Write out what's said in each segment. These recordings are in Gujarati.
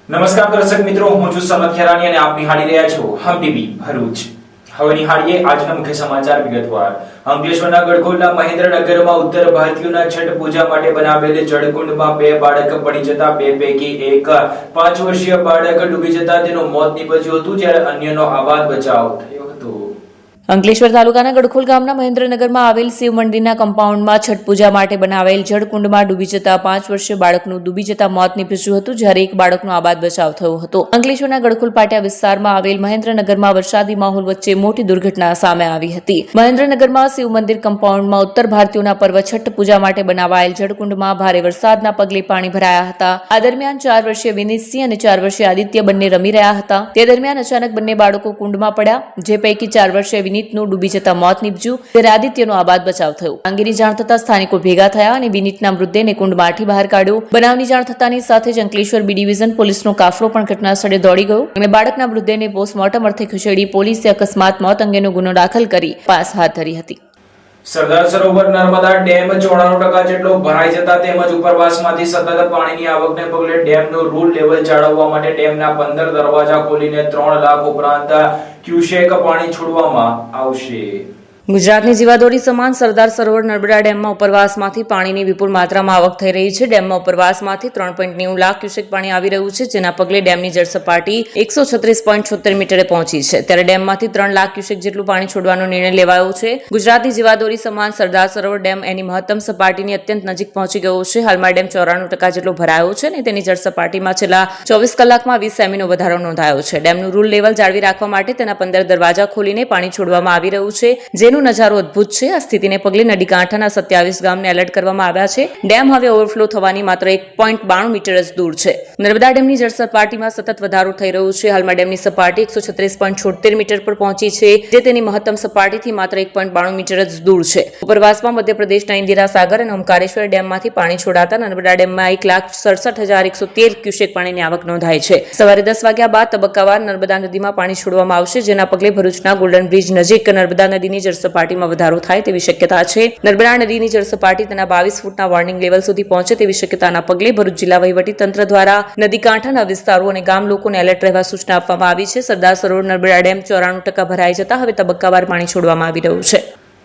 નમસ્કાર દર્શક મિત્રો, હું છું સમત ખેરાની અને આપ નિહાળી રહ્યા છો હમ ટીવી ભરૂચ। હવે નિહાળીએ આજના મુખ્ય સમાચાર વિગતવાર। અંકલેશ્વરના ગડખોલના મહેન્દ્રનગરમાં ઉત્તર ભારતીયોના છઠ પૂજા માટે બનાવેલ જળકુંડમાં બે બાળક પડી જતા બે પૈકી એક 5 વર્ષીય બાળક ડૂબી જતા તેનું મોત નીપજ્યું હતું, જ્યારે અન્યનો આબાદ બચાવ થયો હતો। અંકલેશ્વર તાલુકાના ગડખોલ ગામના મહેન્દ્રનગરમાં આવેલ શિવ મંદિરના કમ્પાઉન્ડમાં છઠ પૂજા માટે બનાવેલ જળકુંડમાં ડૂબી જતા 5 વર્ષીય બાળકનું ડૂબી જતા મોત નીપજ્યું હતું, જ્યારે એક બાળકનો આબાદ બચાવ થયો હતો। અંકલેશ્વરના ગડખોલ પાટિયા વિસ્તારમાં આવેલ મહેન્દ્રનગરમાં વરસાદી માહોલ વચ્ચે મોટી દુર્ઘટના સામે આવી હતી। મહેન્દ્રનગરમાં શિવ મંદિર કમ્પાઉન્ડમાં ઉત્તર ભારતીયોના પર્વ છઠ પૂજા માટે બનાવાયેલ જળકુંડમાં ભારે વરસાદના પગલે પાણી ભરાયા હતા। આ દરમિયાન 4 વર્ષીય વિનીતસિંહ અને 4 વર્ષીય આદિત્ય બંને રમી રહ્યા હતા। તે દરમિયાન અચાનક બંને બાળકો કુંડમાં પડ્યા, જે પૈકી 4 વર્ષીય વિનીતનું ડૂબી જતા મોત નીપજ્યું, ત્યારે આદિત્યનો આબાદ બચાવ થયો। અંગેની જાણ થતા સ્થાનિકો ભેગા થયા અને વિનીતના મૃતદેહને કુંડમાંથી બહાર કાઢ્યો। બનાવની જાણ થતાની સાથે જ અંકલેશ્વર બી ડિવિઝન પોલીસનો કાફલો પણ ઘટના સ્થળે દોડી ગયો અને બાળકના મૃતદેહને પોસ્ટમોર્ટમ અર્થે ખસેડી પોલીસે અકસ્માત મોત અંગેનો ગુનો દાખલ કરી તપાસ હાથ ધરી હતી। સરદાર સરોવર નર્મદા ડેમ 94% જેટલો ભરાઈ જતા તેમજ ઉપરવાસમાંથી સતત પાણીની આવકને પગલે ડેમનું રૂલ લેવલ જાળવવા માટે ડેમના 15 દરવાજા ખોલીને 3 લાખ ઉપરાંત ક્યુસેક પાણી છોડવામાં આવશે। ગુજરાતની જીવાદોરી સમાન સરદાર સરોવર નર્મદા ડેમમાં ઉપરવાસમાંથી પાણીની વિપુલ માત્રામાં આવક થઈ રહી છે। ડેમમાં ઉપરવાસમાંથી 3.90 લાખ ક્યુસેક પાણી આવી રહ્યું છે, જેના પગલે ડેમની જળ સપાટી 136.76 મીટરે પહોંચી છે, ત્યારે ડેમમાંથી 3 લાખ ક્યુસેક જેટલું પાણી છોડવાનો નિર્ણય લેવાયો છે। ગુજરાતની જીવાદોરી સમાન સરદાર સરોવર ડેમ એની મહત્તમ સપાટીની અત્યંત નજીક પહોંચી ગયો છે। હાલમાં ડેમ 94% જેટલો ભરાયો છે અને તેની જળ સપાટીમાં છેલ્લા 24 કલાકમાં 20 સેમીનો વધારો નોંધાયો છે। ડેમનું રૂલ લેવલ જાળવી રાખવા માટે તેના 15 દરવાજા ખોલીને પાણી છોડવામાં આવી રહ્યું છે, જેનું નજારો અદ્ભુત છે। આ સ્થિતિને પગલે નદી કાંઠાના 27 ગામને એલર્ટ કરવામાં આવ્યા છે। ડેમ હવે ઓવરફ્લો થવાની માત્ર 1.92 મીટર જ દૂર છે। નર્મદા ડેમની જળ સપાટીમાં સતત વધારો થઈ રહ્યો છે। હાલમાં ડેમની સપાટી 136.76 મીટર પર પહોંચી છે, જે તેની મહત્તમ સપાટીથી માત્ર 1.92 મીટર જ દૂર છે। ઉપરવાસમાં મધ્યપ્રદેશના ઇન્દિરા સાગર અને ઓમકારેશ્વર ડેમમાંથી પાણી છોડાતા નર્મદા ડેમમાં 1,67,113 ક્યુસેક પાણીની આવક નોંધાઈ છે। સવારે 10 વાગ્યા બાદ તબક્કાવાર નર્મદા નદીમાં પાણી છોડવામાં આવશે, જેના પગલે ભરૂચના ગોલ્ડન બ્રિજ નજીક નર્મદા નદીની જળ સપાટીમાં વધારો થાય તેવી શક્યતા છે। નર્મદા નદીની જળ સપાટી તેના 22 ફૂટના વોર્નિંગ લેવલ સુધી પહોંચે તેવી શક્યતાના પગલે ભરૂચ જિલ્લા વહીવટી તંત્ર દ્વારા નદી કાંઠાના વિસ્તારો અને ગામ લોકોને એલર્ટ રહેવા સૂચના આપવામાં આવી છે। સરદાર સરોવર નર્મદા ડેમ 94% ભરાઈ જતા હવે તબક્કાવાર પાણી છોડવામાં આવી રહ્યું છે।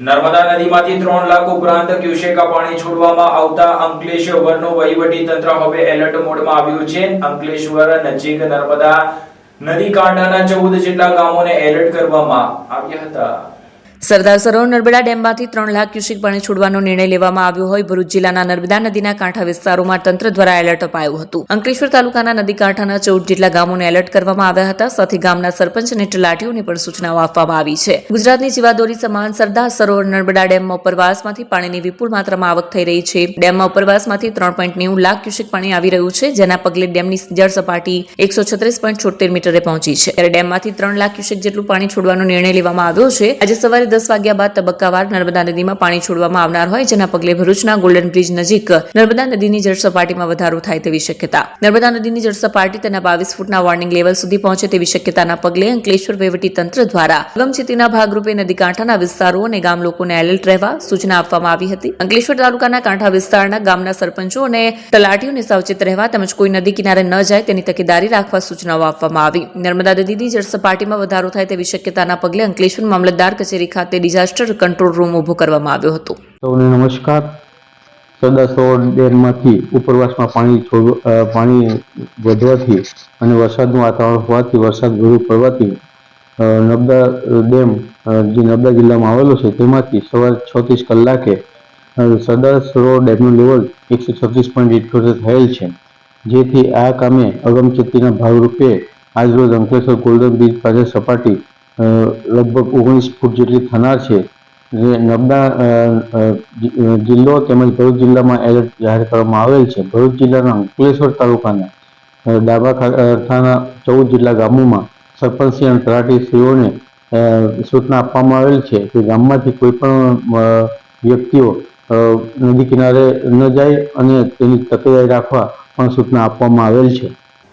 નર્મદા નદીમાંથી 3 લાખ ઉપરાંત ક્યુસેક પાણી છોડવામાં આવતા અંકલેશ્વરનો વહીવટી તંત્ર હવે એલર્ટ મોડમાં આવ્યું છે। અંકલેશ્વર નજીક નર્મદા નદી કાંઠાના 14 જેટલા ગામોને એલર્ટ કરવામાં આવ્યા હતા। સરદાર સરોવર નર્મદા ડેમમાંથી 3 લાખ ક્યુસેક પાણી છોડવાનો નિર્ણય લેવામાં આવ્યો હોય ભરૂચ જિલ્લાના નર્મદા નદીના કાંઠા વિસ્તારોમાં તંત્ર દ્વારા એલર્ટ અપાયું હતું। અંકલેશ્વર તાલુકાના નદી કાંઠાના 14 જેટલા ગામોને એલર્ટ કરવામાં આવ્યા હતા, સાથે ગામના સરપંચ અને તલાટીઓને પણ સૂચનાઓ આપવામાં આવી છે। ગુજરાતની જીવાદોરી સમાન સરદાર સરોવર નર્મદા ડેમમાં ઉપરવાસમાંથી પાણીની વિપુલ માત્રામાં આવક થઈ રહી છે। ડેમમાં ઉપરવાસમાંથી 3.90 લાખ ક્યુસેક પાણી આવી રહ્યું છે, જેના પગલે ડેમની જળ સપાટી 136.76 મીટરે પહોંચી છે, ત્યારે ડેમમાંથી 3 લાખ ક્યુસેક જેટલું પાણી છોડવાનો નિર્ણય લેવામાં આવ્યો છે। આજે સવારે 10 વાગ્યા બાદ તબક્કાવાર નર્મદા નદીમાં પાણી છોડવામાં આવનાર હોય, જેના પગલે ભરૂચના ગોલ્ડન બ્રિજ નજીક નર્મદા નદીની જળ સપાટીમાં વધારો થાય તેવી શક્યતા। નર્મદા નદીની જળ સપાટી તેના 22 ફૂટના વોર્નિંગ લેવલ સુધી પહોંચે તેવી શક્યતાના પગલે અંકલેશ્વર વહીવટી તંત્ર દ્વારા અગમચેતીના ભાગરૂપે નદી કાંઠાના વિસ્તારો અને ગામ લોકોને એલર્ટ રહેવા સૂચના આપવામાં આવી હતી। અંકલેશ્વર તાલુકાના કાંઠા વિસ્તારના ગામના સરપંચો અને તલાટીઓને સાવચેત રહેવા તેમજ કોઈ નદી કિનારે ન જાય તેની તકેદારી રાખવા સૂચનાઓ આપવામાં આવી। નર્મદા નદીની જળ સપાટીમાં વધારો થાય તેવી શક્યતાના પગલે અંકલેશ્વર મામલતદાર કચેરી ખાતે ડિઝાસ્ટર કંટ્રોલ રૂમ ઉભો કરવામાં આવ્યો હતો। સૌને નમસ્કાર। સરદાર સરોવર ડેમમાંથી ઉપરવાસમાં પાણી વધવાથી અને વરસાદનું વાતાવરણ હોવાથી વરસાદ વધુ પડવાથી નર્મદા ડેમ જે નર્મદા જિલ્લામાં આવેલો છે તેમાંથી સવારે 36 કલાકે સરદાર સરોવર ડેમનું લેવલ 136.78 થયેલ છે, જેથી આ કામે અગમચેતીના ભાગરૂપે આજરોજ અંકલેશ્વર ગોલ્ડન બ્રિજ પાસે સપાટી લગભગ 19 ફૂટ જેટલી થનાર છે। નર્મદા જિલ્લો તેમજ ભરૂચ જિલ્લામાં એલર્ટ જાહેર કરવામાં આવેલ છે। ભરૂચ જિલ્લાના અંકલેશ્વર તાલુકાના ડાબા કાંઠાના 14 જેટલા ગામોમાં સરપંચશ્રી અને તલાટીશ્રીઓને સૂચના આપવામાં આવેલ છે કે ગામમાંથી કોઈ પણ વ્યક્તિઓ નદી કિનારે ન જાય અને તેની તકેદારી રાખવા પણ સૂચના આપવામાં આવેલ છે।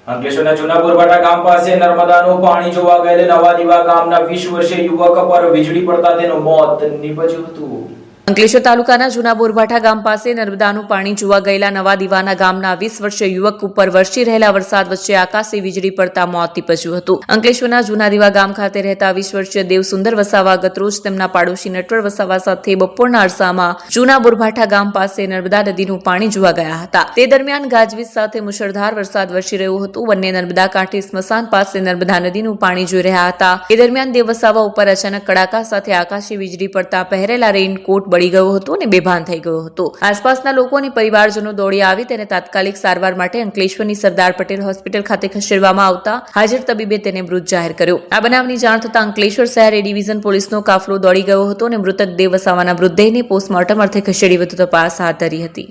અંકલેશ્વરના જૂના બોરવાડા ગામ પાસે નર્મદાનું પાણી જોવા ગયેલ નવા દીવા ગામના 20 વર્ષીય યુવક પર વીજળી પડતા તેનું મોત નીપજ્યું હતું। અંકલેશ્વર તાલુકાના જૂના બોરભાઠા ગામ પાસે નર્મદાનું પાણી જોવા ગયેલા નવા દીવાના ગામના 20 વર્ષીય યુવક ઉપર વરસી રહેલા વરસાદ વચ્ચે આકાશી વીજળી પડતા મોત નીપજ્યું હતું. અંકલેશ્વરના જૂના દીવા ગામ ખાતે રહેતા 20 વર્ષીય દેવસુંદર વસાવા ગતરોજ તેમના પાડોશી નટવર વસાવા સાથે બપોરના અરસામાં જૂના બોરભાઠા ગામ પાસે નર્મદા નદીનું પાણી જોવા ગયા હતા. તે દરમિયાન ગાજવીજ સાથે મુશળધાર વરસાદ વરસી રહ્યો હતો. બંને નર્મદા કાંઠે સ્મશાન પાસે નર્મદા નદીનું પાણી જોઈ રહ્યા હતા. એ દરમિયાન દેવ વસાવા ઉપર અચાનક કડાકા સાથે આકાશી વીજળી પડતા પહેરેલા રેઇનકોટ બળી ગયો હતો અને બેભાન થઈ ગયો હતો. આસપાસના લોકો અને પરિવારજનો દોડી આવી તેને તાત્કાલિક સારવાર માટે અંકલેશ્વરની સરદાર પટેલ હોસ્પિટલ ખાતે ખસેડવામાં આવતા હાજર તબીબે તેને મૃત જાહેર કર્યો. આ બનાવની જાણ થતાં અંકલેશ્વર શહેર એ ડિવિઝન પોલીસનો કાફલો દોડી ગયો હતો અને મૃતક દેવ વસાવાના મૃતદેહને પોસ્ટમોર્ટમ અર્થે ખસેડી વધુ તપાસ હાથ ધરી હતી.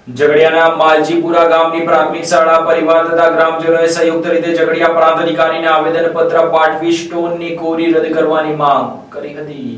ઝઘડિયાના માલજીપુરા ગામની પ્રાથમિક શાળા પરિવાર તથા ગ્રામજનોએ સંયુક્ત રીતે ઝઘડિયા પ્રાંત અધિકારીને આવેદનપત્ર પાઠવી સ્ટોનની કોરી રદ કરવાની માંગ કરી હતી.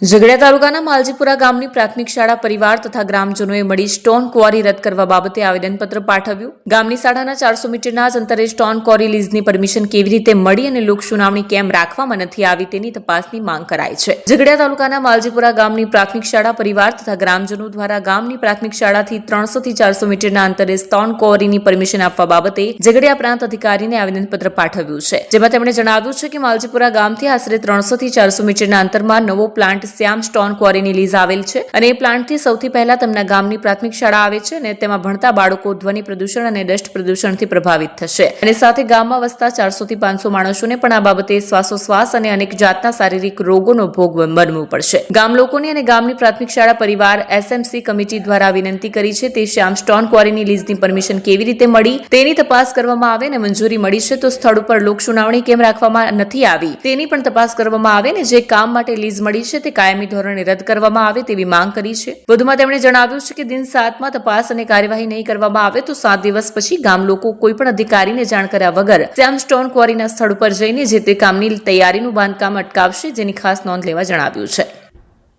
ઝઘડિયા તાલુકાના માલજીપુરા ગામની પ્રાથમિક શાળા પરિવાર તથા ગ્રામજનોએ મળી સ્ટોન ક્વોરી રદ કરવા બાબતે આવેદનપત્ર પાઠવ્યું. ગામની શાળાના 400 મીટરના જ અંતરે સ્ટોન ક્વોરી લીઝની પરમિશન કેવી રીતે મળી અને લોક સુનાવણી કેમ રાખવામાં નથી આવી તેની તપાસની માંગ કરાઈ છે. ઝઘડિયા તાલુકાના માલજીપુરા ગામની પ્રાથમિક શાળા પરિવાર તથા ગ્રામજનો દ્વારા ગામની પ્રાથમિક શાળાથી 300 થી 400 મીટરના અંતરે સ્ટોન ક્વોરીની પરમિશન આપવા બાબતે ઝઘડિયા પ્રાંત અધિકારીને આવેદનપત્ર પાઠવ્યું છે. જેમાં તેમણે જણાવ્યું છે કે માલજીપુરા ગામથી આશરે 300 થી 400 મીટરના અંતરમાં નવો પ્લાન્ટ શ્યામ સ્ટોન ક્વોરીની લીઝ આવેલ છે અને એ પ્લાન્ટથી સૌથી પહેલા તેમના ગામની પ્રાથમિક શાળા આવે છે અને તેમાં ભણતા બાળકો ધ્વનિ પ્રદૂષણ અને ડસ્ટ પ્રદૂષણથી પ્રભાવિત થશે અને સાથે ગામમાં વસતા 400 થી 500 માણસોને પણ આ બાબતે શ્વાસોશ્વાસ અને અનેક જાતના શારીરિક રોગોનો ભોગ બનવું પડશે. ગામ લોકોની અને ગામની પ્રાથમિક શાળા પરિવાર એસએમસી કમિટી દ્વારા વિનંતી કરી છે તે શ્યામ સ્ટોન ક્વોરીની લીઝની પરમિશન કેવી રીતે મળી તેની તપાસ કરવામાં આવે અને મંજૂરી મળી છે તો સ્થળ ઉપર લોક સુનાવણી કેમ રાખવામાં નથી આવી તેની પણ તપાસ કરવામાં આવે અને જે કામ માટે લીઝ મળી છે તે કાયમી ધોરણે રદ કરવામાં આવે તેવી માંગ કરી છે. વધુમાં તેમણે જણાવ્યું છે કે દિન 7માં તપાસ અને કાર્યવાહી નહીં કરવામાં આવે તો 7 દિવસ પછી ગામ લોકો કોઈ પણ અધિકારીને જાણ કર્યા વગર શ્યામ સ્ટોન ક્વોરીના સ્થળ ઉપર જઈને જે તે કામની તૈયારીનું બાંધકામ અટકાવશે જેની ખાસ નોંધ લેવા જણાવ્યું છે.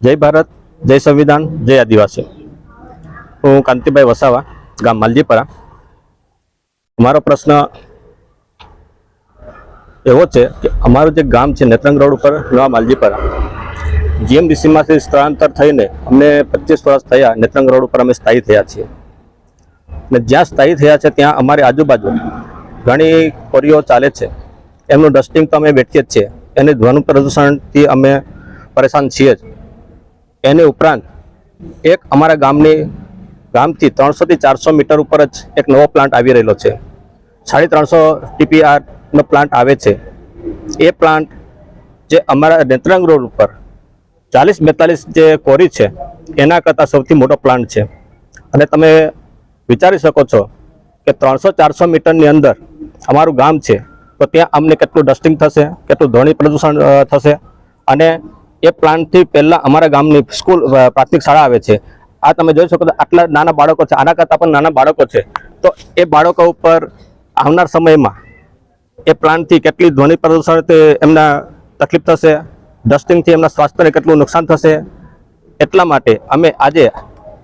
જય ભારત, જય સંવિધાન, જય આદિવાસી. હું કાંતિભાઈ વસાવા, ગામ માલજીપરા. મારો પ્રશ્ન એવો છે કે અમારું જે ગામ છે નેત્રંગ રોડ ઉપર નવા માલજીપરા, જીએમડીસીમાંથી સ્થળાંતર થઈને અમને 25 વર્ષ થયા. નેત્રંગ રોડ ઉપર અમે સ્થાયી થયા છીએ અને જ્યાં સ્થાયી થયા છે ત્યાં અમારી આજુબાજુ ઘણી કોરીઓ ચાલે છે. એમનું ડસ્ટિંગ તો અમે વેઠીએ જ છીએ, એને ધ્વનિ પ્રદૂષણથી અમે પરેશાન છીએ જ. એની ઉપરાંત એક અમારા ગામથી 300 થી 400 મીટર ઉપર જ એક નવો પ્લાન્ટ આવી રહેલો છે. 350 TPRનો પ્લાન્ટ આવે છે. એ પ્લાન્ટ જે અમારા નેત્રંગ રોડ ઉપર 40-42 જે કોરી છે એના કરતાં સૌથી મોટો પ્લાન્ટ છે. અને તમે વિચારી શકો છો કે 300-400 મીટરની અંદર અમારું ગામ છે તો ત્યાં અમને કેટલું ડસ્ટિંગ થશે, કેટલું ધ્વનિ પ્રદૂષણ થશે. અને એ પ્લાન્ટથી પહેલાં અમારા ગામની સ્કૂલ પ્રાથમિક શાળા આવે છે. આ તમે જોઈ શકો તો આટલા નાના બાળકો છે, આના કરતાં પણ નાના બાળકો છે. તો એ બાળકો ઉપર આવનાર સમયમાં એ પ્લાન્ટથી કેટલી ધ્વનિ પ્રદૂષણથી એમના તકલીફ થશે, ડસ્ટિંગથી એમના સ્વાસ્થ્યને કેટલું નુકસાન થશે. એટલા માટે અમે આજે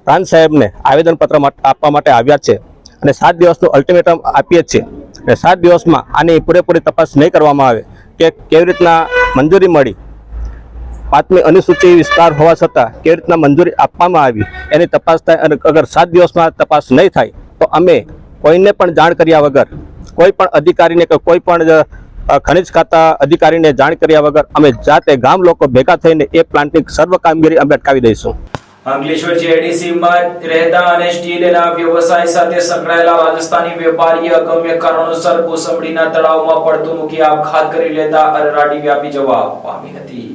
પ્રાંત સાહેબને આવેદનપત્ર આપવા માટે આવ્યા છે અને 7 દિવસનું અલ્ટિમેટમ આપીએ છીએ. અને 7 દિવસમાં આની પૂરેપૂરી તપાસ નહીં કરવામાં આવે કે કેવી રીતના મંજૂરી મળી, 5મી અનુસૂચિ વિસ્તાર હોવા છતાં કેવી રીતના મંજૂરી આપવામાં આવી એની તપાસ થાય. અને અગર 7 દિવસમાં તપાસ નહીં થાય તો અમે કોઈને પણ જાણ કર્યા વગર, કોઈ પણ અધિકારીને કે કોઈ પણ ખનિજ ખાતા અધિકારીને જાણ કર્યા વગર અમે જાતે ગામ લોકો ભેગા થઈને એ પ્લાન્ટની સર્વ કામગીરી અમે અટકાવી દઈશું. અંકલેશ્વર જીઆઈડીસીમાં રહેતા અને સ્ટીલના વ્યવસાય સાથે સંકળાયેલા રાજસ્થાની વેપારીએ અગમ્ય કારણોસર કોસંબડીના તળાવમાં પડતું મૂકી આપઘાત કરી લેતા અરેરાટી વ્યાપી જવા પામી હતી.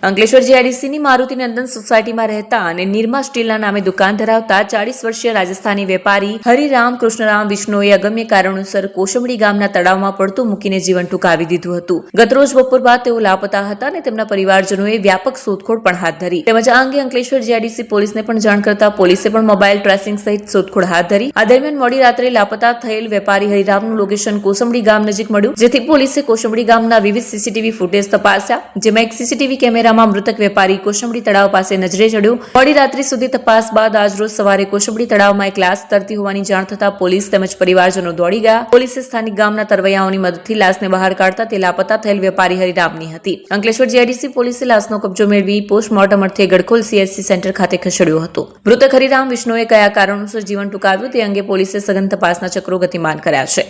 અંકલેશ્વર જીઆઈડીસીની મારુતિ નંદન સોસાયટીમાં રહેતા અને નિરમા સ્ટીલના નામે દુકાન ધરાવતા 40 વર્ષીય રાજસ્થાની વેપારી હરિરામ કૃષ્ણરામ વિષ્ણુએ અગમ્ય કારણોસર કોશંબડી ગામના તળાવમાં પડતું મૂકીને જીવન ટૂંકાવી દીધું હતું. ગતરોજ બપોર બાદ તેઓ લાપતા હતા અને તેમના પરિવારજનોએ વ્યાપક શોધખોળ પણ હાથ ધરી. તેમજ આ અંગે અંકલેશ્વર જીઆઈડીસી પોલીસને પણ જાણ કરતા પોલીસે પણ મોબાઈલ ટ્રેસિંગ સહિત શોધખોળ હાથ ધરી. આ દરમિયાન મોડી રાત્રે લાપતા થયેલ વેપારી હરિરામનું લોકેશન કોસંબડી ગામ નજીક મળ્યું, જેથી પોલીસે કોસંબડી ગામના વિવિધ સીસીટીવી ફૂટેજ તપાસ્યા, જેમાં એક સીસીટીવી કેમેરામાં ગુનામાં મૃતક વેપારી કોસંબડી તળાવ પાસે નજરે ચડ્યો. મોડી રાત્રિ સુધી તપાસ બાદ આજરોજ સવારે કોસંબડી તળાવમાં એક લાશ તરતી હોવાની જાણ થતા પોલીસ તેમજ પરિવારજનો દોડી ગયા. પોલીસે સ્થાનિક ગામના તરવૈયાઓની મદદથી લાશને બહાર કાઢતા તે લાપતા થયેલ વેપારી હરિરામની હતી. અંકલેશ્વર જીઆઈડીસી પોલીસે લાશનો કબજો મેળવી પોસ્ટમોર્ટમ અર્થે ગડખોલ CHC સેન્ટર ખાતે ખસેડ્યો હતો. મૃતક હરિરામ વિષ્ણુએ કયા કારણોસર જીવન ટૂંકાવ્યું તે અંગે પોલીસે સઘન તપાસના ચક્રો ગતિમાન કર્યા છે.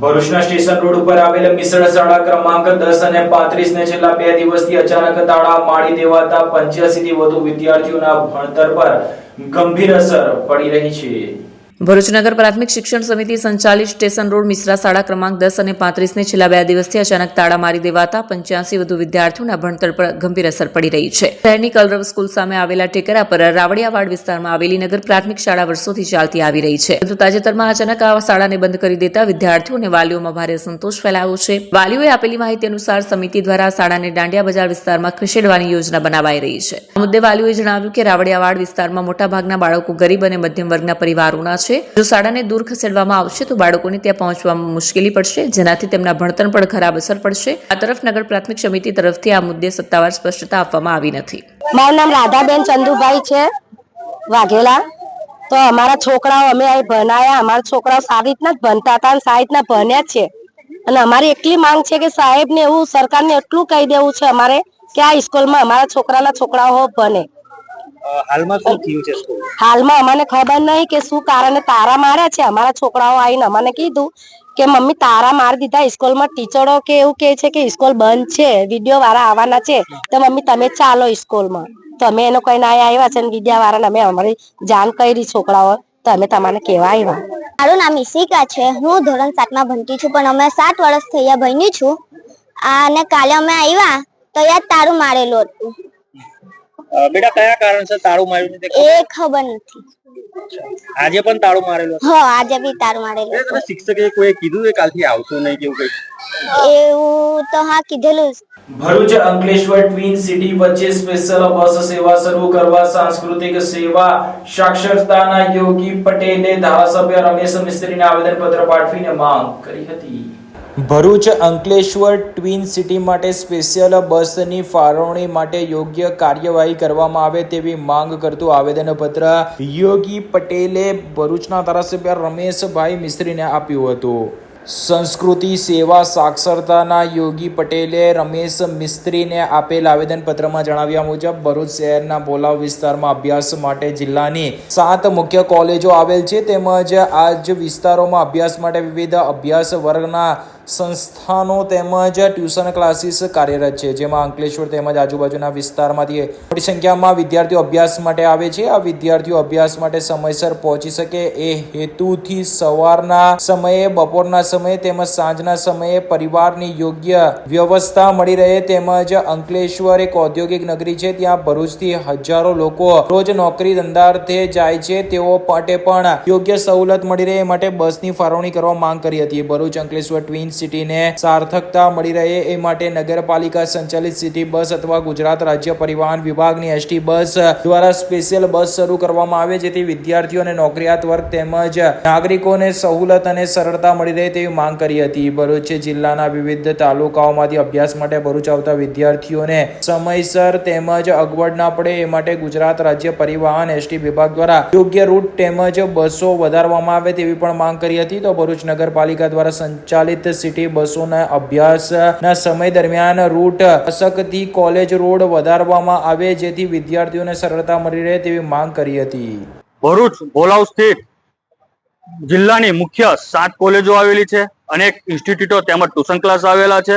ભરૂચના સ્ટેશન રોડ ઉપર આવેલ મિસળ શાળા ક્રમાંક 10 અને 35 ને છેલ્લા 2 દિવસથી અચાનક તાળા મારી દેવાતા 85 થી વધુ વિદ્યાર્થીઓના ભણતર પર ગંભીર અસર પડી રહી છે. ભરૂચ નગર પ્રાથમિક શિક્ષણ સમિતિ સંચાલિત સ્ટેશન રોડ મિશ્રા શાળા ક્રમાંક 10 અને 35 ને છેલ્લા 2 દિવસથી અચાનક તાળા મારી દેવાતા 85 વધુ વિદ્યાર્થીઓના ભણતર પર ગંભીર અસર પડી રહી છે. શહેરની કલરવ સ્કૂલ સામે આવેલા ટેકરા પર રાવડિયાવાડ વિસ્તારમાં આવેલી નગર પ્રાથમિક શાળા વર્ષોથી ચાલતી આવી રહી છે. પરંતુ તાજેતરમાં અચાનક આ શાળાને બંધ કરી દેતા વિદ્યાર્થીઓ અને વાલીઓમાં ભારે સંતોષ ફેલાયો છે. વાલીઓએ આપેલી માહિતી અનુસાર સમિતિ દ્વારા શાળાને દાંડિયા બજાર વિસ્તારમાં ખસેડવાની યોજના બનાવાઈ રહી છે. આ મુદ્દે વાલીઓએ જણાવ્યું કે રાવડિયાવાડ વિસ્તારમાં મોટાભાગના બાળકો ગરીબ અને મધ્યમ વર્ગના પરિવારોના છે. જો શાળાને દૂર ખસેડવામાં આવશે તો બાળકોને ત્યાં પહોંચવામાં મુશ્કેલી પડશે, જેનાથી તેમના ભણતર પર ખરાબ અસર પડશે. આ તરફ નગર પ્રાથમિક સમિતિ તરફથી આ મુદ્દે સત્તાવાર સ્પષ્ટતા આપવામાં આવી નથી. મારું નામ રાધાબેન ચંદુભાઈ છે વાઘેલા. તો અમારા છોકરાઓ અમે અહીં ભણાયા, અમારા છોકરાઓ સારી રીતના જ ભણતા હતા અને સારી રીતના ભણ્યા છે. અને અમારી એટલી માંગ છે કે સાહેબને એવું સરકારને એટલું કહી દેવું છે અમારે કે આ સ્કૂલમાં અમારા છોકરાઓ ભણે. હાલમાં શું થયું છે સ્કૂલ? હાલમાં અમને ખબર નહીં કે શું કારણે તારા માર્યા છે. અમારા છોકરાઓ આવીને અમને કીધું કે મમ્મી તારા મારી દીધા. સ્કૂલમાં ટીચરો કે એવું કે છે કે સ્કૂલ બંધ છે, વિડીયો વાળા આવવાના છે, તો મમ્મી તમે ચાલો સ્કૂલમાં. તો અમે એનો કોઈ ના આવ્યા છે, વિડીયો વાળાને અમે અમારી જાણ કરી છોકરાઓ, તો અમે તમને કહેવા આવ્યા. મારું નામ ઈશિકા છે. હું ધોરણ 7માં ભણતી છું, પણ અમે 7 વર્ષ થયા ભણી છું. અને કાલે અમે આવ્યા તો યાદ તારું મારેલું હતું. બેટા કયા કારણસર તાળું માર્યું એ ખબર નથી. આજે પણ તાળું મારેલું? હા, આજે બી તારું મારેલું. તને શિક્ષકે કોઈ કીધું કે કાલથી આવશો નહીં કે એવું કઈ? એવું તો હા કીધેલું. ભરૂચ અંકલેશ્વર ટ્વિન સિટી વચ્ચે સ્પેશિયલ બસ સેવા શરૂ કરવા સાંસ્કૃતિક સેવા સાક્ષરતાના યોગી પટેલે ધારાસભ્ય રમેશ મિસ્ત્રીને આવેદનપત્ર પાઠવીને માંગ કરી હતી. ભરૂચ અંકલેશ્વર ટ્વિન સિટી માટે સ્પેશિયલ બસની ફાળવણી માટે યોગ્ય કાર્યવાહી કરવામાં આવે તેવી માંગ કરતું આવેદનપત્ર યોગી પટેલે ભરૂચના ધારાસભ્ય રમેશભાઈ મિસ્ત્રીને આપ્યું હતું. સંસ્કૃતિ સેવા સાક્ષરતાના યોગી પટેલે રમેશ મિસ્ત્રીને આપેલ આવેદનપત્રમાં જણાવ્યા મુજબ ભરૂચ શહેરના બોલાવ વિસ્તારમાં અભ્યાસ માટે જિલ્લાની 7 મુખ્ય કોલેજો આવેલ છે, તેમજ આ જ વિસ્તારોમાં અભ્યાસ માટે વિવિધ અભ્યાસ વર્ગના સંસ્થાનો તેમજ ટ્યુશન ક્લાસીસ કાર્યરત છે, જેમાં અંકલેશ્વર તેમજ આજુબાજુના વિસ્તારમાંથી મોટી સંખ્યામાં વિદ્યાર્થીઓ અભ્યાસ માટે આવે છે. આ વિદ્યાર્થીઓ અભ્યાસ માટે સમયસર પહોંચી શકે એ હેતુથી સવારના સમયે, બપોરના સમયે તેમજ સાંજના સમયે પરિવારની યોગ્ય વ્યવસ્થા મળી રહે. તેમજ અંકલેશ્વર એક ઔદ્યોગિક નગરી છે, ત્યાં ભરૂચથી હજારો લોકો રોજ નોકરી ધંધાર્થે જાય છે. તેઓ માટે પણ યોગ્ય સવલત મળી રહે એ માટે બસની ફાળવણી કરવા માંગ કરી હતી. ભરૂચ અંકલેશ્વર ટ્વિન સિટીને સાર્થકતા મળી રહે એ માટે નગરપાલિકા સંચાલિત સિટી બસ અથવા ગુજરાત રાજ્ય પરિવહન વિભાગની ST બસ દ્વારા સ્પેશિયલ બસ શરૂ કરવામાં આવે, જેથી વિદ્યાર્થીઓ અને નોકરિયાત વર્ગ તેમજ નાગરિકોને સહુલત અને સરળતા મળી રહે તેવી માંગ કરી હતી. ભરૂચ જિલ્લાના વિવિધ તાલુકાઓમાંથી અભ્યાસ માટે ભરૂચ આવતા વિદ્યાર્થીઓને સમયસર તેમજ અગવડ ના પડે એ માટે ગુજરાત રાજ્ય પરિવહન ST વિભાગ દ્વારા યોગ્ય રૂટ તેમજ બસો વધારવામાં આવે તેવી પણ માંગ કરી હતી. તો ભરૂચ નગરપાલિકા દ્વારા સંચાલિત સિટી બસોના અભ્યાસના સમય દરમિયાન રૂટ અશક્તિ કોલેજ રોડ વધારવામાં આવે, જેથી વિદ્યાર્થીઓને સરળતા મળી રહે તેવી માંગ કરી હતી. ભરૂચ ભોલાવ સ્થિત જિલ્લાની મુખ્ય 7 કોલેજો આવેલી છે, અનેક ઇન્સ્ટિટ્યૂટો તેમજ ટ્યુશન ક્લાસ આવેલા છે.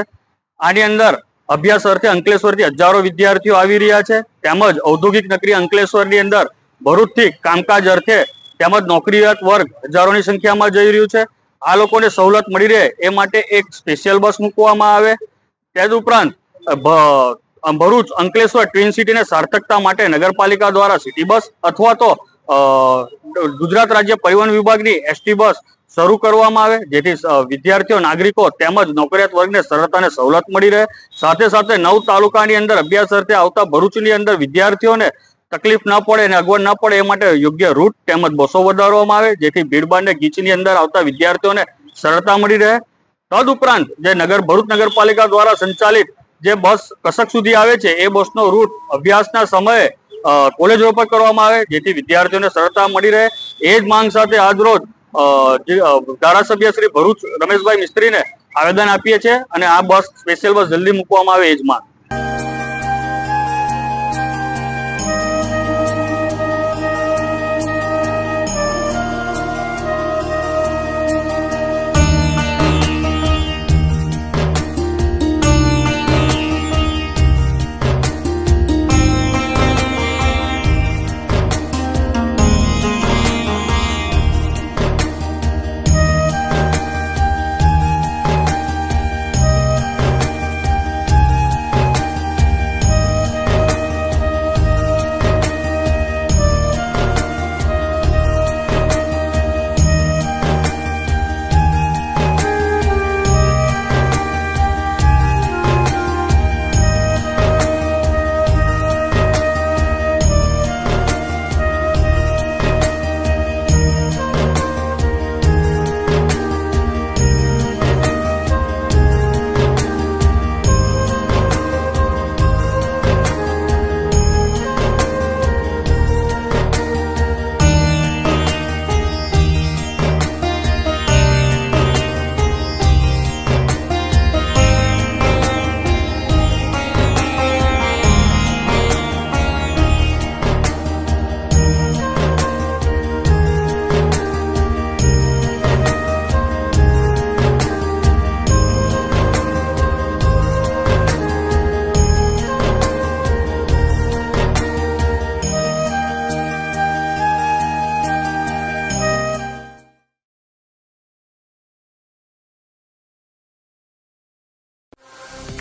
આની અંદર અભ્યાસ અર્થે અંકલેશ્વરથી હજારો વિદ્યાર્થીઓ આવી રહ્યા છે. તેમજ ઔદ્યોગિક નગરી અંકલેશ્વરની અંદર ભરૂચથી કામકાજ અર્થે તેમજ નોકરીયાત વર્ગ હજારોની સંખ્યામાં જઈ રહ્યું છે. આ લોકોને સવલત મળી રહે એ માટે એક સ્પેશિયલ બસ મૂકવામાં આવે. તદુપરાંત ભરૂચ અંકલેશ્વર ટ્વિન સિટીને સાર્થકતા માટે નગરપાલિકા દ્વારા સિટી બસ અથવા તો ગુજરાત રાજ્ય પરિવહન વિભાગની ST બસ શરૂ કરવામાં આવે, જેથી વિદ્યાર્થીઓ, નાગરિકો તેમજ નોકરિયાત વર્ગને સરળતા અને સવલત મળી રહે. સાથે સાથે 9 તાલુકાની અંદર અભ્યાસ અર્થે આવતા ભરૂચની અંદર વિદ્યાર્થીઓને તકલીફ ના પડે અને અગવડ ના પડે એ માટે યોગ્ય રૂટ તેમજ બસો વધારવામાં આવે, જેથી ભીડભાડ ને ગીચની અંદર આવતા વિદ્યાર્થીઓને સરળતા મળી રહે. તદુપરાંત જે ભરૂચ નગરપાલિકા દ્વારા સંચાલિત જે બસ કસક સુધી આવે છે એ બસનો રૂટ અભ્યાસના સમયે કોલેજો પર કરવામાં આવે, જેથી વિદ્યાર્થીઓને સરળતા મળી રહે. એ જ માંગ સાથે આજરોજ ધારાસભ્ય શ્રી ભરૂચ રમેશભાઈ મિસ્ત્રીને આવેદન આપીએ છીએ અને આ બસ સ્પેશિયલ બસ જલ્દી મૂકવામાં આવે એ જ માંગ.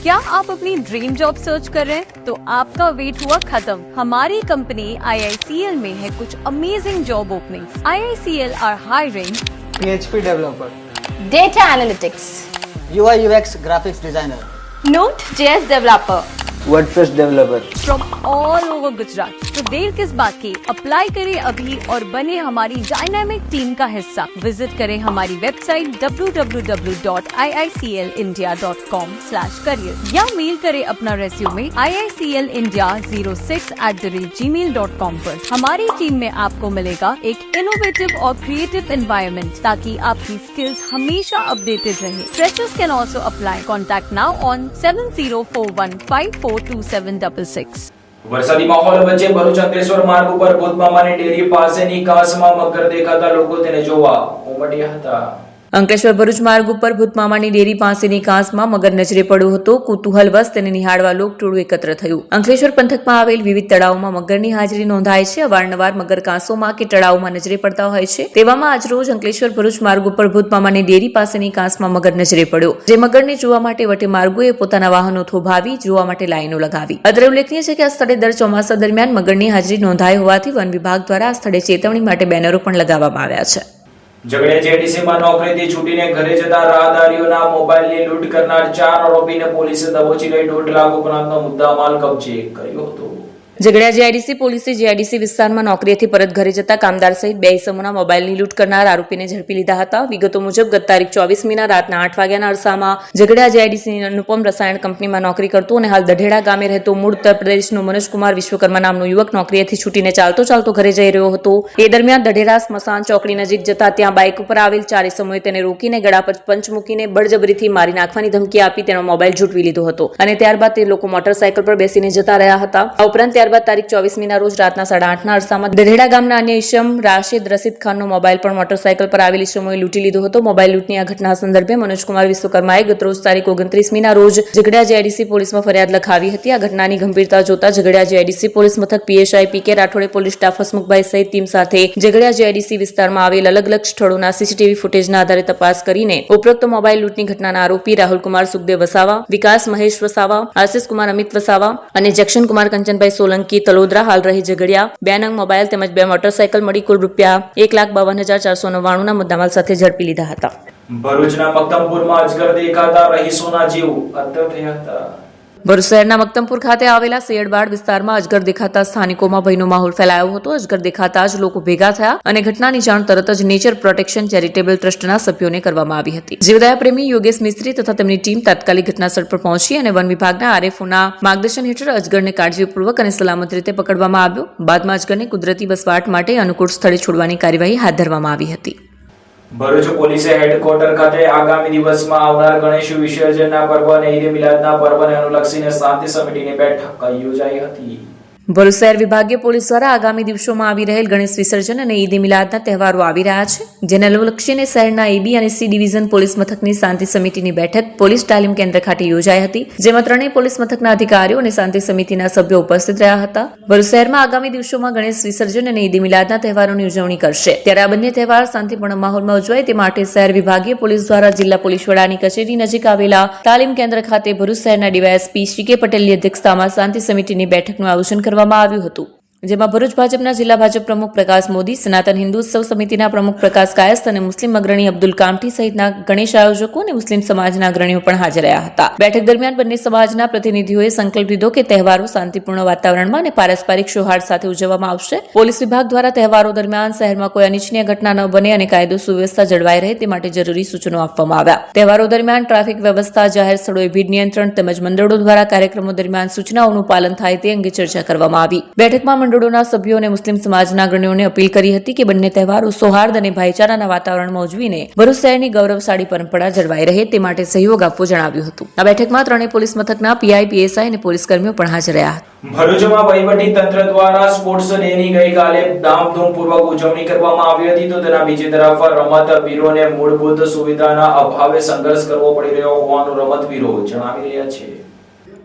क्या आप अपनी ड्रीम जॉब सर्च कर रहे हैं? तो आपका वेट हुआ खत्म. हमारी कंपनी IICL में है कुछ amazing job openings. IICL are hiring PHP developer, data analytics, UI UX graphics designer, Node.js developer WordPress developer. From all over Gujarat. तो देर किस बात की, अप्लाई करें अभी और बने हमारी डायनामिक टीम का हिस्सा. विजिट करें हमारी वेबसाइट www.iiclindia.com/career या मेल करें अपना रेज्यूमे iiclindia06@gmail.com पर. हमारी टीम में आपको मिलेगा एक इनोवेटिव और क्रिएटिव एनवायरनमेंट ताकि आपकी स्किल्स हमेशा अपडेटेड रहे. Freshers can also apply. Contact now on 7041542766. વરસાદી માહોલ વચ્ચે ભરૂચ અંકલેશ્વર માર્ગ ઉપર ભૂતમામાની ડેરી પાસેની કાસમાં મગર દેખાતા લોકો તેને જોવા ઉમટ્યા હતા. અંકલેશ્વર ભરૂચ માર્ગ ઉપર ભૂતમામાની ડેરી પાસેની કાંસમાં મગર નજરે પડ્યો હતો. કુતૂહલવશ તેને નિહાળવા લોકટોળું એકત્ર થયું. અંકલેશ્વર પંથકમાં આવેલ વિવિધ તળાવોમાં મગરની હાજરી નોંધાય છે. અવારનવાર મગર કાંસોમાં કે તળાવમાં નજરે પડતા હોય છે. તેવામાં આજરોજ અંકલેશ્વર ભરૂચ માર્ગ ઉપર ભૂતમામાની ડેરી પાસેની કાંસમાં મગર નજરે પડ્યો. જે મગરને જોવા માટે વટે માર્ગોએ પોતાના વાહનો થોભાવી જોવા માટે લાઈનો લગાવી. અત્રે ઉલ્લેખનીય છે કે આ સ્થળે દર ચોમાસા દરમિયાન મગરની હાજરી નોંધાઈ હોવાથી વન વિભાગ દ્વારા આ સ્થળે ચેતવણી માટે બેનરો પણ લગાવવામાં આવ્યા છે. ઝઘડિયા જેડીસીમાં નોકરીથી છૂટીને ઘરે જતા રાહદારીઓના મોબાઈલની લૂંટ કરનાર 4 આરોપીને પોલીસે દબોચી લઈ 1.5 લાખ ઉપરાંતનો મુદ્દામાલ કબજે કર્યો હતો. ઝઘડિયા જીઆઈડીસી પોલીસે જીઆઈડીસી વિસ્તારમાં નોકરીએથી પરત ઘરે જતા કામદાર સહિત 2 ઇસમોના મોબાઈલની લૂંટ કરનાર આરોપીને ઝડપી લીધા હતા. વિગતો મુજબ ગત તારીખ 24 મીના રાતના 8 વાગ્યાના અરસામાં ઝઘડિયા જીઆઈડીસીની અનુપમ રસાયણ કંપનીમાં નોકરી કરતો અને હાલ દઢેડા ગામે રહેતો મૂળ ઉત્તર પ્રદેશનો મનોજકુમાર વિશ્વકર્મા નામનો યુવક નોકરીએથી છૂટીને ચાલતો ઘરે જઈ રહ્યો હતો. એ દરમિયાન દઢેડા સ્મશાન ચોકડી નજીક જતા ત્યાં બાઇક ઉપર આવેલ 4 ઇસમોએ તેને રોકીને ગળા પર પંચ મૂકીને બળજબરીથી મારી નાખવાની ધમકી આપી તેનો મોબાઈલ ઝૂંટવી લીધો હતો અને ત્યારબાદ તે લોકો મોટરસાયકલ પર બેસીને જતા રહ્યા હતા. આ ઉપરાંત ત્યારબાદ તારીખ 24 મીના રોજ રાતના 8:30ના અરસામાં દઢેડા ગામના અન્ય ઇસમ રાશિદ રસીદ ખાનનો મોબાઈલ પણ મોટરસાયકલ પર આવેલ ઇસમોએ લૂંટી લીધો હતો. મોબાઈલ લૂંટની આ ઘટના સંદર્ભે મનોજકુમાર વિશ્વકર્માએ ગત રોજ તારીખ 29 મીના રોજ ઝઘડિયા જીઆઈડીસી પોલીસમાં ફરિયાદ લખાવી હતી. આ ઘટનાની ગંભીરતા જોતા ઝઘડિયા જીઆઈડીસી પોલીસ મથક પીએસઆઈ પીકે રાઠોડે પોલીસ સ્ટાફ હસમુખભાઈ સહિત ટીમ સાથે ઝઘડિયા જીઆઈડીસી વિસ્તારમાં આવેલ અલગ અલગ સ્થળોના સીસીટીવી ફૂટેજના આધારે તપાસ કરીને ઉપરોક્ત મોબાઈલ લૂંટની ઘટનાના આરોપી રાહુલકુમાર સુખદેવ વસાવા, વિકાસ મહેશ વસાવા, આશિષ કુમાર અમિત વસાવા અને જક્ષન કુમાર કંચનભાઈ સોલંકી તલોદરા હાલ રહી ઝઘડિયા 2 નંગ મોબાઈલ તેમજ 2 મોટરસાયકલ મળી કુલ રૂપિયા 1,52,499 મુદ્દામાલ સાથે ઝડપી લીધા હતા. ભરૂચના મક્તમપુરમાં અજગર દેખાતા રહીશોના જીવ અદ્ધર થયા હતા. ભરૂચ શહેરના મક્તમપુર ખાતે આવેલા સૈયડબાડ વિસ્તારમાં અજગર દેખાતા સ્થાનિકોમાં ભયનો માહોલ ફેલાયો હતો. અજગર દેખાતા જ લોકો ભેગા થયા અને ઘટનાની જાણ તરત જ નેચર પ્રોટેક્શન ચેરિટેબલ ટ્રસ્ટના સભ્યોને કરવામાં આવી હતી. જીવદયા પ્રેમી યોગેશ મિસ્ત્રી તથા તેમની ટીમ તાત્કાલિક ઘટનાસ્થળ પર પહોંચી અને વન વિભાગના આરએફઓના માર્ગદર્શન હેઠળ અજગરને કાળજીપૂર્વક અને સલામત રીતે પકડવામાં આવ્યો. બાદમાં અજગરને કુદરતી વસવાટ માટે અનુકૂળ સ્થળે છોડવાની કાર્યવાહી હાથ ધરવામાં આવી હતી. ભરૂચ પોલીસે હેડક્વાર્ટર ખાતે આગામી દિવસમાં આવનાર ગણેશ વિસર્જનના પર્વ અને ઈદ મિલાદના પર્વને અનુલક્ષીને શાંતિ સમિતિની બેઠક યોજાઈ હતી. ભરૂચ શહેર વિભાગીય પોલીસ દ્વારા આગામી દિવસોમાં આવી રહેલ ગણેશ વિસર્જન અને ઈદ મિલાદના તહેવારો આવી રહ્યા છે, જેને અનુલક્ષીને શહેરના એબી અને સી ડિવિઝન પોલીસ મથકની શાંતિ સમિતિની બેઠક પોલીસ તાલીમ કેન્દ્ર ખાતે યોજાઈ હતી, જેમાં ત્રણેય પોલીસ મથકના અધિકારીઓ અને શાંતિ સમિતિના સભ્યો ઉપસ્થિત રહ્યા હતા. ભરૂચ શહેરમાં આગામી દિવસોમાં ગણેશ વિસર્જન અને ઈદ મિલાદના તહેવારોની ઉજવણી કરશે, ત્યારે આ બંને તહેવાર શાંતિપૂર્ણ માહોલમાં ઉજવાય તે માટે શહેર વિભાગીય પોલીસ દ્વારા જિલ્લા પોલીસ વડાની કચેરી નજીક આવેલા તાલીમ કેન્દ્ર ખાતે ભરૂચ શહેરના ડીવાયએસપી શ્રી કે પટેલની અધ્યક્ષતામાં શાંતિ સમિતિની બેઠકનું આયોજન કરવામાં આવ્યું હતું, જેમાં ભરૂચ ભાજપના જિલ્લા ભાજપ પ્રમુખ પ્રકાશ મોદી, સનાતન હિન્દુ ઉત્સવ સમિતિના પ્રમુખ પ્રકાશ કાયસ્થ અને મુસ્લિમ અગ્રણી અબ્દુલ કામઠી સહિતના ગણેશ આયોજકો અને મુસ્લિમ સમાજના અગ્રણીઓ પણ હાજર રહ્યા હતા. બેઠક દરમિયાન બંને સમાજના પ્રતિનિધિઓએ સંકલ્પ લીધો કે તહેવારો શાંતિપૂર્ણ વાતાવરણમાં અને પારસ્પરિક સૌહાર્દ સાથે ઉજવવામાં આવશે. પોલીસ વિભાગ દ્વારા તહેવારો દરમિયાન શહેરમાં કોઈ અનિચ્છનીય ઘટના ન બને અને કાયદો સુવ્યવસ્થા જળવાઈ રહે તે માટે જરૂરી સૂચનો આપવામાં આવ્યા. તહેવારો દરમિયાન ટ્રાફિક વ્યવસ્થા, જાહેર સ્થળોએ ભીડ નિયંત્રણ તેમજ મંડળો દ્વારા કાર્યક્રમો દરમિયાન સૂચનાઓનું પાલન થાય તે અંગે ચર્ચા કરવામાં આવી. બેઠકમાં મંડળોના સભ્યો અને મુસ્લિમ સમાજના અગ્રણીઓને અપીલ કરી હતી કે બંને તહેવારો સૌહાર્દ અને ભાઈચારાના વાતાવરણમાં ઉજવીને ભરૂચ શહેરની ગૌરવશાળી પરંપરા જળવાઈ રહે તે માટે સહયોગ આપવો જણાવ્યું હતું. આ બેઠકમાં ત્રણેય પોલીસ મથકના પીઆઈ, પીએસઆઈ અને પોલીસ કર્મીઓ પણ હાજર રહ્યા હતા. ભરૂચમાં વહીવટી તંત્ર દ્વારા સ્પોર્ટ્સ ડેની ગઈકાલે ધામધૂમપૂર્વક ઉજવણી કરવામાં આવી હતી, તો તેના બીજી તરફ રમતવીરોને મૂળભૂત સુવિધાના અભાવે સંઘર્ષ કરવો પડી રહ્યો હોવાનું રમતવીરો જણાવી રહ્યા છે.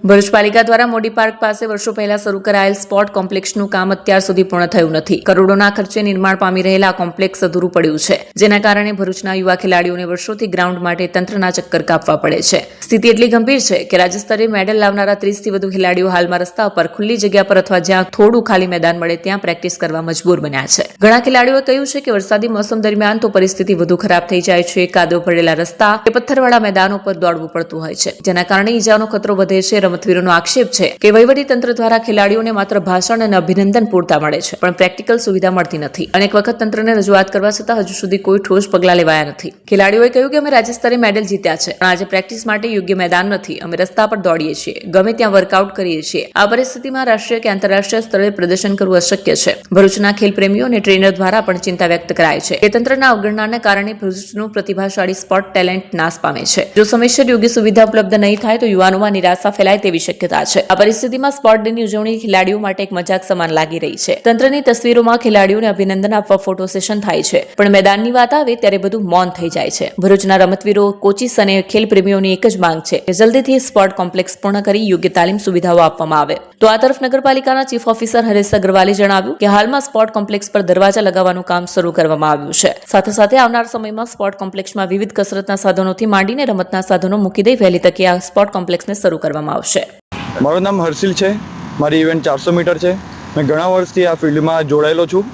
ભરૂચ પાલિકા દ્વારા મોડી પાર્ક પાસે વર્ષો પહેલા શરૂ કરાયેલ સ્પોર્ટ કોમ્પ્લેક્સનું કામ અત્યાર સુધી પૂર્ણ થયું નથી. કરોડોના ખર્ચે નિર્માણ પામી રહેલા કોમ્પ્લેક્સ અધૂરું પડ્યું છે, જેના કારણે ભરૂચના યુવા ખેલાડીઓને વર્ષોથી ગ્રાઉન્ડ માટે તંત્રના ચક્કર કાપવા પડે છે. સ્થિતિ એટલી ગંભીર છે કે રાજ્ય સ્તરે મેડલ લાવનારા 30 થી વધુ ખેલાડીઓ હાલમાં રસ્તા પર ખુલ્લી જગ્યા પર અથવા જ્યાં થોડું ખાલી મેદાન મળે ત્યાં પ્રેક્ટિસ કરવા મજબૂર બન્યા છે. ઘણા ખેલાડીઓએ કહ્યું છે કે વરસાદી મોસમ દરમિયાન તો પરિસ્થિતિ વધુ ખરાબ થઈ જાય છે. કાદવ ભરેલા રસ્તા કે પથ્થરવાળા મેદાનો પર દોડવું પડતું હોય છે, જેના કારણે ઈજાનો ખતરો વધે છે. રમતવીરોનો આક્ષેપ છે કે વહીવટી તંત્ર દ્વારા ખેલાડીઓને માત્ર ભાષણ અને અભિનંદન પૂરતા મળે છે, પણ પ્રેક્ટિકલ સુવિધા મળતી નથી. અનેક વખત તંત્રને રજૂઆત કરવા છતાં હજુ સુધી કોઈ ઠોસ પગલાં લેવાયા નથી. ખેલાડીઓએ કહ્યું કે અમે રાજ્ય સ્તરે મેડલ જીત્યા છે, પણ આજે પ્રેક્ટિસ માટે યોગ્ય મેદાન નથી. અમે રસ્તા પર દોડીએ છીએ, ગમે ત્યાં વર્કઆઉટ કરીએ છીએ. આ પરિસ્થિતિમાં રાષ્ટ્રીય કે આંતરરાષ્ટ્રીય સ્તરે પ્રદર્શન કરવું અશક્ય છે. ભરૂચના ખેલ પ્રેમીઓ અને ટ્રેનર દ્વારા પણ ચિંતા વ્યક્ત કરાય છે કે તંત્રના અવગણનાને કારણે ભરૂચનું પ્રતિભાશાળી સ્પોર્ટ ટેલેન્ટ નાશ પામે છે. જો સમયસર યોગ્ય સુવિધા ઉપલબ્ધ નહીં થાય તો યુવાનોમાં નિરાશા ફેલાય તેવી શક્યતા છે. આ પરિસ્થિતિમાં સ્પોર્ટ ડેની ઉજવણી ખેલાડીઓ માટે એક મજાક સમાન લાગી રહી છે. તંત્રની તસવીરોમાં ખેલાડીઓને અભિનંદન આપવા ફોટો સેશન થાય છે, પણ મેદાનની વાત આવે ત્યારે બધું મૌન થઈ જાય છે. ભરૂચના રમતવીરો, કોચિસ અને ખેલ પ્રેમીઓની એક જ માંગ છે કે જલ્દીથી સ્પોર્ટ કોમ્પ્લેક્સ પૂર્ણ કરી યોગ્ય તાલીમ સુવિધાઓ આપવામાં આવે. તો આ તરફ નગરપાલિકાના ચીફ ઓફિસર હરેશ અગ્રવાલે જણાવ્યું કે હાલમાં સ્પોર્ટ કોમ્પ્લેક્સ પર દરવાજા લગાવવાનું કામ શરૂ કરવામાં આવ્યું છે. સાથે સાથે આવનાર સમયમાં સ્પોર્ટ કોમ્પ્લેક્સમાં વિવિધ કસરતના સાધનોથી માંડીને રમતના સાધનો મૂકી દઈ વહેલી તકે આ સ્પોર્ટ કોમ્પ્લેક્સને શરૂ કરવામાં આવશે. મારું નામ હર્ષિલ છે. મારી ઇવેન્ટ 400 મીટર છે. મેં ઘણા વર્ષથી આ ફિલ્ડમાં જોડાયેલો છું.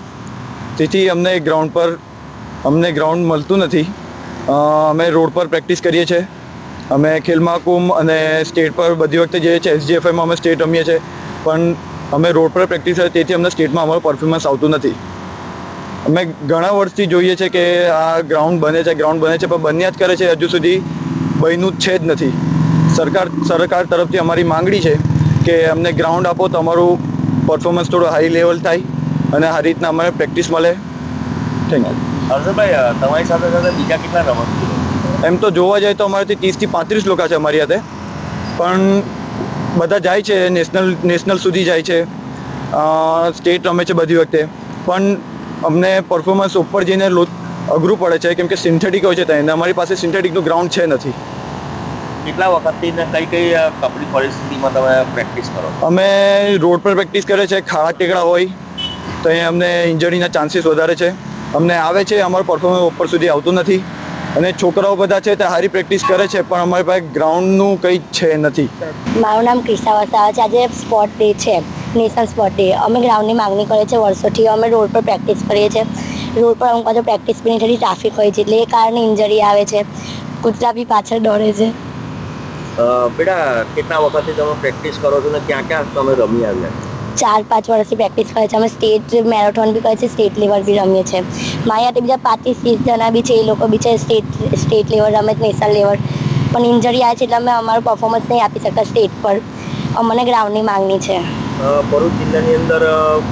તેથી અમને ગ્રાઉન્ડ મળતું નથી. અમે રોડ પર પ્રેક્ટિસ કરીએ છીએ. અમે ખેલ મહાકુંભ અને સ્ટેટ પર બધી વખતે જઈએ છીએ. SGFમાં અમે સ્ટેટ રમીએ છીએ, પણ અમે રોડ પર પ્રેક્ટિસ કરીએ, તેથી અમને સ્ટેટમાં અમારું પરફોર્મન્સ આવતું નથી. અમે ઘણા વર્ષથી જોઈએ છીએ કે આ ગ્રાઉન્ડ બને છે, પણ બન્યા જ કરે છે, હજુ સુધી બન્યું જ છે જ નથી. સરકાર તરફથી અમારી માંગણી છે કે અમને ગ્રાઉન્ડ આપો તો અમારું પરફોર્મન્સ થોડું હાઈ લેવલ થાય અને આ રીતના અમારે પ્રેક્ટિસ મળે. Thank you. હર્ષભાઈ, તમારી સાથે સાથે બીજા કેટલા રમતવીરો? એમ તો જોવા જાય તો અમારાથી 30 થી 35 લોકો છે અમારી સાથે, પણ બધા જાય છે નેશનલ સુધી જાય છે, સ્ટેટ રમે છે બધી વખતે, પણ અમને પરફોર્મન્સ ઉપર જઈને અઘરું પડે છે કેમ કે સિન્થેટિક હોય છે ત્યાં. અમારી પાસે સિન્થેટિકનું ગ્રાઉન્ડ છે નથી. કેટલા વખતથી કઈ કપડી પરિસ્થિતિમાં તમે પ્રેક્ટિસ કરો? અમે રોડ પર પ્રેક્ટિસ કરીએ છીએ. ખાડા ટેકડા હોય તો અહીંયા અમને ઇન્જરીના ચાન્સીસ વધારે છે. અમને આવે છે, અમારું પરફોર્મન્સ ઉપર સુધી આવતું નથી. અને છોકરાઓ બધા છે તે સારી પ્રેક્ટિસ કરે છે, પણ અમારી પાસે ગ્રાઉન્ડનું કંઈ છે નથી. મારું નામ ક્રિશા વસાવા છે. આજે સ્પોર્ટ ડે છે, નેશનલ સ્પોર્ટ ડે. અમે ગ્રાઉન્ડની માંગણી કરીએ છીએ વર્ષોથી. અમે રોડ પર પ્રેક્ટિસ કરીએ છીએ. રોડ પર અમુક બાજુ પ્રેક્ટિસ બી નહીં થતી, ટ્રાફિક હોય છે, એટલે એ કારણે ઇન્જરી આવે છે. કૂતરા બી પાછળ દોડે છે. બેટા કેટલા વખતથી તમે પ્રેક્ટિસ કરો છો ને ક્યાં ક્યાં તમે રમી આવ્યા? 4-5 વર્ષથી પ્રેક્ટિસ કરે છે. અમે સ્ટેટ મેરેથોન બી કરે છે, સ્ટેટ લેવલ બી રમીએ છીએ. મારી હાથે બીજા 5-30 જણા બી છે, એ લોકો બી છે સ્ટેટ લેવલ રમે છે, નેશનલ લેવલ. પણ ઇન્જરી આવે છે એટલે અમે અમારું પરફોર્મન્સ નહીં આપી શકતા સ્ટેટ પર. અમને ગ્રાઉન્ડની માંગણી છે. ભરૂચ જિલ્લાની અંદર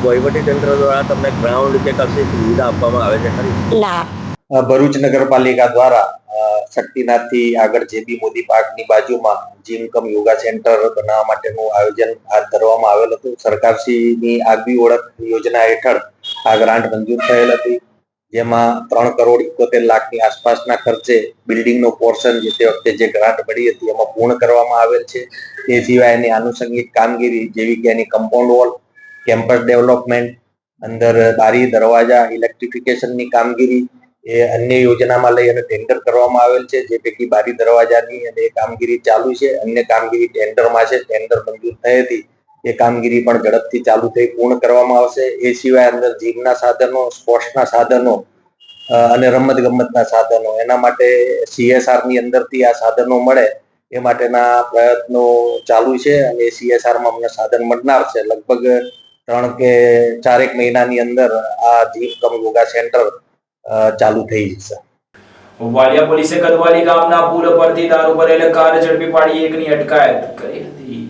વહીવટી તંત્ર દ્વારા તમને ગ્રાઉન્ડ કે કશી સુવિધા આપવામાં આવે છે ખરી? ના. ભરૂચ નગરપાલિકા દ્વારા શક્તિનાથથી આગળ જેબી મોદી પાર્કની બાજુમાં જીમ કમ યોગા સેન્ટર બનાવવા માટેનું આયોજન હાથ ધરવામાં આવેલ હતું. સરકારશ્રીની આગવી ઓળખ યોજના હેઠળ આ ગ્રાન્ટ મંજૂર થયેલ હતી, જેમાં 3,71,00,000ની આસપાસના ખર્ચે બિલ્ડિંગનો પોર્શન જે તે વખતે જે ગ્રાન્ટ મળી હતી એમાં પૂર્ણ કરવામાં આવેલ છે. તે સિવાય એની આનુષંગિક કામગીરી જેવી કે એની કમ્પાઉન્ડ વોલ, કેમ્પસ ડેવલપમેન્ટ, અંદર બારી દરવાજા, ઇલેક્ટ્રિફિકેશનની કામગીરી એ અન્ય યોજનામાં લઈ અને ટેન્ડર કરવામાં આવેલ છે. જે પૈકી બારી દરવાજાની અને એ કામગીરી ચાલુ છે. અન્ય કામગીરી ટેન્ડરમાં છે, ટેન્ડર મંજૂર થઈ હતી, એ કામગીરી પણ ઝડપથી ચાલુ થઈ પૂર્ણ કરવામાં આવશે. એ સિવાય અંદર જીમના સાધનો, સ્પોર્ટ્સના સાધનો અને રમત ગમતના સાધનો, એના માટે CSRની અંદરથી આ સાધનો મળે એ માટેના પ્રયત્નો ચાલુ છે અને CSRમાં અમને સાધન મળનાર છે. લગભગ 3 કે 4 મહિનાની અંદર આ જીમ કમ યોગા સેન્ટર ચાલુ થઈ જશે. વાલિયા પોલીસે કદવાલી ગામના પુલ પરથી દારૂ ભરેલ કાર ઝડપી પાડી એકની અટકાયત કરી હતી.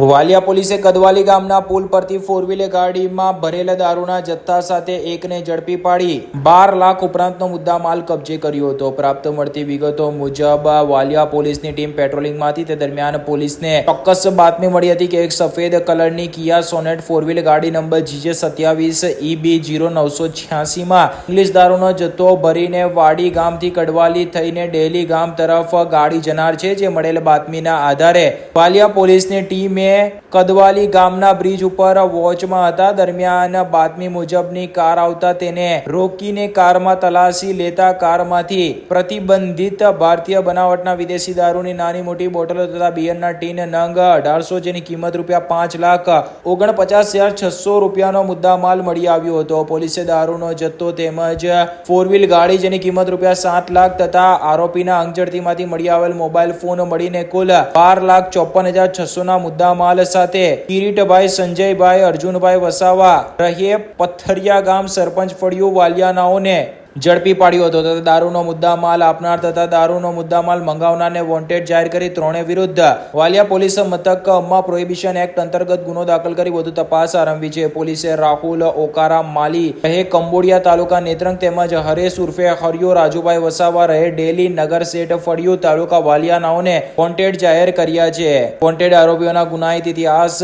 વાલિયા પોલીસે કદવાલી ગામના પુલ પરથી 4 વ્હીલર ગાડીમાં ભરેલા દારૂના જથ્થા સાથે એકને ઝડપી પાડી 12 લાખ ઉપરાંતનો મુદ્દામાલ કબજે કર્યો હતો. પ્રાપ્ત મળતી વિગતો મુજબ વાલિયા પોલીસની ટીમ પેટ્રોલિંગમાંથી તે દરમિયાન પોલીસને ચોક્કસ બાતમી મળી હતી કે એક સફેદ કલરની કિયા સોનેટ 4 વ્હીલર ગાડી નંબર GJ27EB0986 માં ઇંગ્લિશ દારૂનો જથ્થો ભરીને વાડી ગામથી કડવાલી થઈને ડેલી ગામ તરફ ગાડી જનાર છે. જે મળેલ બાતમીના આધારે વાલિયા પોલીસની ટીમે કદવાલી ગામના બ્રિજ ઉપર વોચમાં હતા. દરમિયાન બાતમી મુજબની કાર આવતા તેને રોકીને કારમાં તલાશી લેતા કારમાંથી પ્રતિબંધિત ભારતીય બનાવટના વિદેશી દારૂની નાની મોટી બોટલો તથા બિયરના ટીન નંગ 1800 જેની કિંમત ₹5,49,600 મુદ્દામાલ મળી આવ્યો હતો. પોલીસે દારૂનો જથ્થો તેમજ 4 વ્હીલ ગાડી જેની કિંમત ₹7 લાખ તથા આરોપીના અંગઝડતીમાંથી મળી આવેલ મોબાઈલ ફોન મળીને કુલ 12,54,600ના મુદ્દામાલ સાથે કિરીટભાઈ સંજયભાઈ અર્જુનભાઈ વસાવા રહે પથ્થરિયા ગામ સરપંચ ફળિયું વાલિયાનાઓને ઝડપી પાડ્યો હતો તથા દારૂનો મુદ્દામાલ આપનાર તથા દારૂનો મુદ્દામાલ મંગાવનારને વોન્ટેડ જાહેર કરી ત્રણે વિરુદ્ધ વાલિયા પોલીસ મથકમાં પ્રોહિબિશન એક્ટ અંતર્ગત ગુનો દાખલ કરી વધુ તપાસ આરંભી છે. પોલીસે રાહુલ ઓકારા માલી રહે કંબોડિયા તાલુકા નેત્રંગ તેમજ હરેશ ઉર્ફે હરિયો રાજુભાઈ વસાવા રહે ડેલી નગર શેઠ ફળિયું તાલુકા વાલિયાનાઓને વોન્ટેડ જાહેર કર્યા છે. વોન્ટેડ આરોપીઓના ગુનાહિત ઇતિહાસ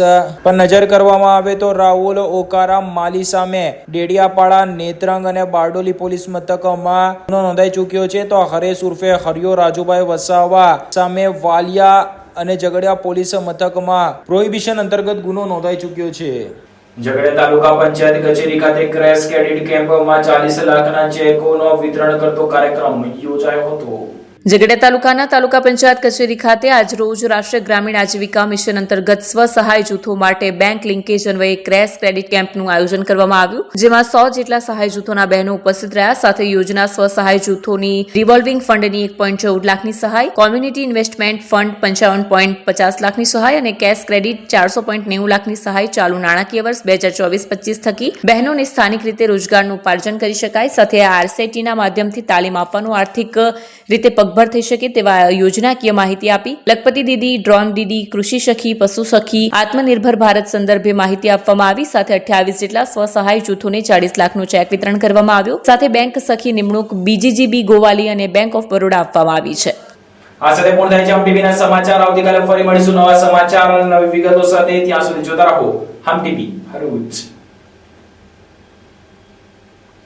પર નજર કરવામાં આવે તો રાહુલ ઓકારા માલી સામે ડેડિયાપાડા, નેત્રંગ અને બારડોલી પોલીસ મથકમાં ગુનો નોંધાઈ ચૂક્યો છે. તો હરેશ ઉર્ફે હરિયો રાજુભાઈ વસાવા સામે વાલિયા અને ઝઘડિયા પોલીસ મથકમાં પ્રોહિબિશન અંતર્ગત ગુનો નોંધાઈ ચૂક્યો છે. ઝઘડિયા તાલુકા પંચાયત કચેરી ખાતે ક્રેશ ક્રેડિટ કેમ્પમાં 40 લાખના ચેકોનો વિતરણ કરતો કાર્યક્રમ યોજાયો હતો. ઝઘડિયા તાલુકાના તાલુકા પંચાયત કચેરી ખાતે આજરોજ રાષ્ટ્રીય ગ્રામીણ આજીવિકા મિશન અંતર્ગત સ્વસહાય જૂથો માટે બેંક લિંકેજ અન્વયે ક્રેશ ક્રેડિટ કેમ્પનું આયોજન કરવામાં આવ્યું, જેમાં 100 જેટલા સહાય જૂથોના બહેનો ઉપસ્થિત રહ્યા. સાથે યોજના સ્વસહાય જૂથોની રિવોલ્વિંગ ફંડની 1.14 લાખની સહાય, કોમ્યુનિટી ઇન્વેસ્ટમેન્ટ ફંડ 55.50 લાખની સહાય અને કેશ ક્રેડિટ 400.90 લાખની સહાય ચાલુ નાણાકીય વર્ષ 2024-25 થકી બહેનોને સ્થાનિક રીતે રોજગારનું ઉપાર્જન કરી શકાય. સાથે આ RCTના માધ્યમથી તાલીમ આપવાનું આર્થિક રીતે પગભર થઈ શકે તેવા યોજનાકીય માહિતી આપી. લખપતિ દીદી, ડ્રોન દીદી, કૃષિ સખી, પશુ સખી, આત્મનિર્ભર ભારત સંદર્ભે માહિતી આપવામાં આવી. સાથે 28 જેટલા સ્વસહાય જૂથોને 40 લાખનું ચેક વિતરણ કરવામાં આવ્યું. સાથે બેંક સખી નિમણૂક BGGB ગોવાલી અને બેંક ઓફ બરોડા આપવામાં આવી છે. આ સાથે પૂર્ણ થાય છે હમ ટીવીના સમાચાર. આવતીકાલે ફરી મળીશું નવા સમાચાર અને નવી વિગતો સાથે. ત્યાં સુધી જોતા રહો હમ ટીવી ભરૂચ.